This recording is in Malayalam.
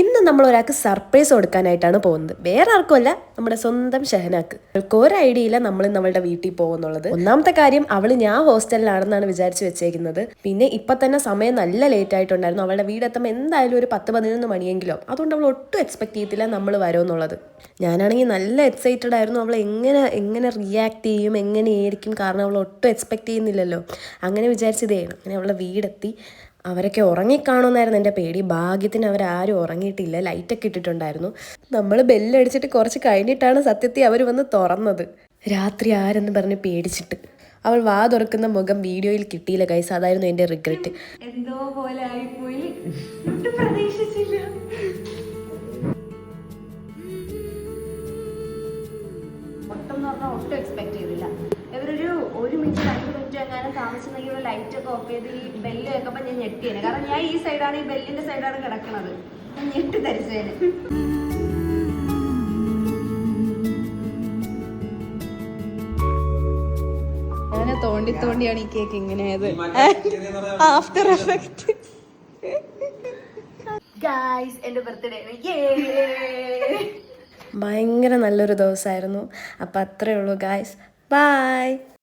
ഇന്ന് നമ്മൾ ഒരാൾക്ക് സർപ്രൈസ് കൊടുക്കാനായിട്ടാണ് പോകുന്നത്. വേറെ ആർക്കുമല്ല, നമ്മുടെ സ്വന്തം ഷഹനാക്ക്. അവൾക്ക് ഒരു ഐഡിയ ഇല്ല നമ്മൾ നമ്മളുടെ വീട്ടിൽ പോകുന്നുള്ളത്. ഒന്നാമത്തെ കാര്യം, ഞാൻ ഹോസ്റ്റലിലാണെന്നാണ് വിചാരിച്ചു വെച്ചേക്കുന്നത്. പിന്നെ ഇപ്പം തന്നെ സമയം നല്ല ലേറ്റ് ആയിട്ടുണ്ടായിരുന്നു. അവളുടെ വീടെത്തുമ്പോൾ എന്തായാലും ഒരു 10-11 മണിയെങ്കിലും. അതുകൊണ്ട് അവൾ ഒട്ടും എക്സ്പെക്ട് ചെയ്തില്ല നമ്മൾ വരുമെന്നുള്ളത്. ഞാനാണെങ്കിൽ നല്ല എക്സൈറ്റഡ് ആയിരുന്നു. അവൾ എങ്ങനെ റിയാക്ട് ചെയ്യും, എങ്ങനെയായിരിക്കും, കാരണം അവൾ ഒട്ടും എക്സ്പെക്ട് ചെയ്യുന്നില്ലല്ലോ. അങ്ങനെ വിചാരിച്ചതേ. അങ്ങനെ അവളുടെ വീടെത്തി. അവരൊക്കെ ഉറങ്ങിക്കാണുമെന്നായിരുന്നു എൻ്റെ പേടി. ഭാഗ്യത്തിന് അവരാരും ഉറങ്ങിയിട്ടില്ല. ലൈറ്റൊക്കെ ഇട്ടിട്ടുണ്ടായിരുന്നു. നമ്മൾ ബെല്ലടിച്ചിട്ട് കുറച്ച് കഴിഞ്ഞിട്ടാണ് സത്യത്തിൽ അവർ വന്ന് തുറന്നത്. രാത്രി ആരെന്ന് പറഞ്ഞ് പേടിച്ചിട്ട്. അവൾ വാ തുറക്കുന്ന മുഖം വീഡിയോയിൽ കിട്ടിയില്ല ഗൈസ്. അതായിരുന്നു എൻ്റെ റിഗ്രറ്റ്. എന്തോ പോലെ ആയിപ്പോയി, പ്രതീക്ഷിച്ചില്ല. ഒട്ടും എക്സ്പെക്ട് ചെയ്തില്ല. ഇവരൊരു 1 മിനിറ്റ് 2 മിനിറ്റ് എങ്ങാനും താമസിച്ചെങ്കിൽ ലൈറ്റ് ഒക്കെ ഓഫ് ചെയ്ത് ഈ ബെല്ല് വെക്കുമ്പോൾ ഞാൻ ഞെട്ടിയേനെ. കാരണം ഞാൻ ഈ സൈഡാണ്, ഈ ബെല്ലിന്റെ സൈഡാണ് കിടക്കുന്നത്. ഞാൻ ഞെട്ടി ധരിച്ചേനെ. അങ്ങനെ തോണ്ടിയാണ് ഈ കേക്ക് ഇങ്ങനെ ആഫ്റ്റർ എഫക്ട്. ഗായ്സ്, എന്റെ ബർത്ത്ഡേ ഭയങ്കര നല്ലൊരു ദിവസമായിരുന്നു. അപ്പം അത്രയേ ഉള്ളൂ ഗായ്സ്. ബൈ.